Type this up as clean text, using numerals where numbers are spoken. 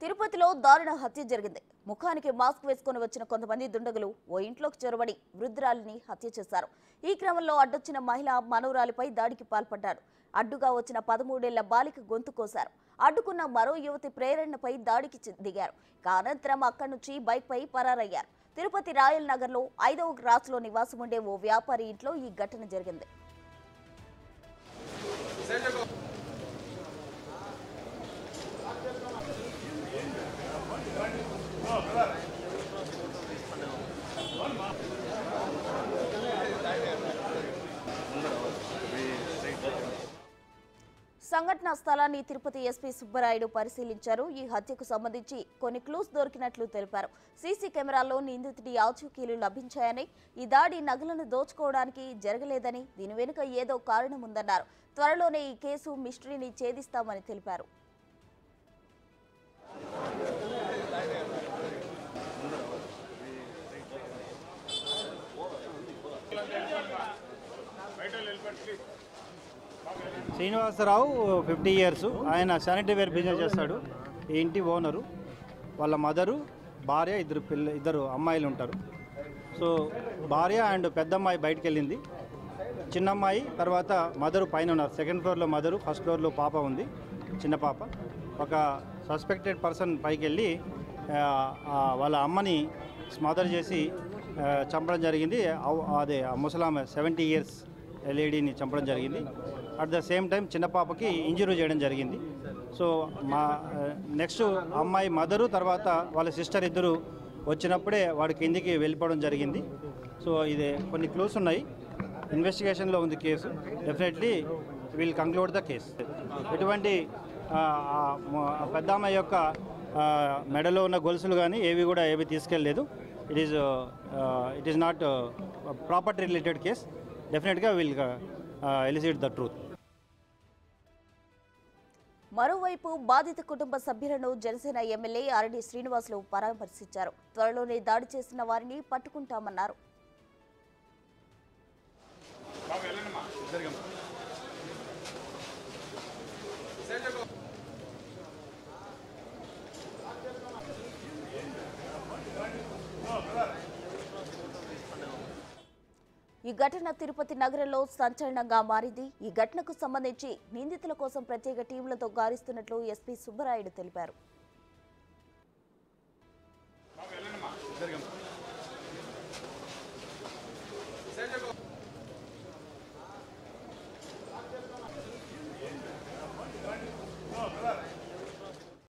తిరుపతిలో దారుణ హత్య జరిగింది. ముఖానికి మాస్క్ వేసుకుని వచ్చిన కొంతమంది దుండగులు ఓ ఇంట్లోకి చొరబడి వృద్ధురాలిని హత్య చేశారు. ఈ క్రమంలో అడ్డొచ్చిన మహిళ మనవరాలిపై దాడికి పాల్పడ్డారు. అడ్డుగా వచ్చిన 13 ఏళ్ల బాలిక గొంతు కోశారు. అడ్డుకున్న మరో యువతి ప్రేరణపై దాడికి దిగారు. అనంతరం అక్కడి నుంచి బైక్పై పరారయ్యారు. తిరుపతి రాయల్ నగర్లో 5వ క్రాస్లో నివాసం ఉండే ఓ వ్యాపారి ఇంట్లో ఈ ఘటన జరిగింది. సంఘటన స్థలాన్ని తిరుపతి ఎస్పీ సుబ్బరాయుడు పరిశీలించారు. ఈ హత్యకు సంబంధించి కొన్ని క్లూస్ దొరికినట్లు తెలిపారు. సీసీ కెమెరాల్లో నిందితుడి ఆచూకీలు లభించాయని, ఈ దాడి నగలను దోచుకోవడానికి జరగలేదని, దీని వెనుక ఏదో కారణం ఉందన్నారు. త్వరలోనే ఈ కేసు మిస్టరీని ఛేదిస్తామని తెలిపారు. శ్రీనివాసరావు 50 ఇయర్స్. ఆయన శానిటరీ వేర్ బిజినెస్ చేస్తాడు. ఈ ఇంటి ఓనరు, వాళ్ళ మదరు, భార్య, ఇద్దరు అమ్మాయిలు ఉంటారు. సో భార్య అండ్ పెద్దమ్మాయి బయటకు వెళ్ళింది. చిన్నమ్మాయి తర్వాత మదరు పైన ఉన్నారు. సెకండ్ ఫ్లోర్లో మదరు, ఫస్ట్ ఫ్లోర్లో పాప ఉంది, చిన్న పాప. ఒక సస్పెక్టెడ్ పర్సన్ పైకి వెళ్ళి వాళ్ళ అమ్మని స్మదర్ చేసి చంపడం జరిగింది. అదే ముసలామె 70 ఇయర్స్ లేడీని చంపడం జరిగింది. అట్ ద సేమ్ టైం చిన్న పాపకి ఇంజరీ చేయడం జరిగింది. సో నెక్స్ట్ అమ్మాయి మదరు తర్వాత వాళ్ళ సిస్టర్ ఇద్దరు వచ్చినప్పుడే వాడి కిందికి వెళ్ళిపోవడం జరిగింది. సో ఇది కొన్ని క్లూస్ ఉన్నాయి. ఇన్వెస్టిగేషన్లో ఉంది case. Definitely will conclude the case. ఎటువంటి పెద్ద అమ్మాయి యొక్క మెడలో ఉన్న గొలుసులు కానీ ఏవి తీసుకెళ్ళలేదు. It is not property related case. డెఫినెట్గా విల్ ఎలిసిట్ ద ట్రూత్. మరోవైపు బాధిత కుటుంబ సభ్యులను జనసేన ఎమ్మెల్యే ఆర్డి శ్రీనివాసులు పరామర్శించారు. త్వరలోనే దాడి చేసిన వారిని పట్టుకుంటామన్నారు. ఈ ఘటన తిరుపతి నగరంలో సంచలనంగా మారింది. ఈ ఘటనకు సంబంధించి నిందితుల కోసం ప్రత్యేక టీంలతో గాలిస్తున్నట్లు ఎస్పీ సుబ్బరాయుడు తెలిపారు.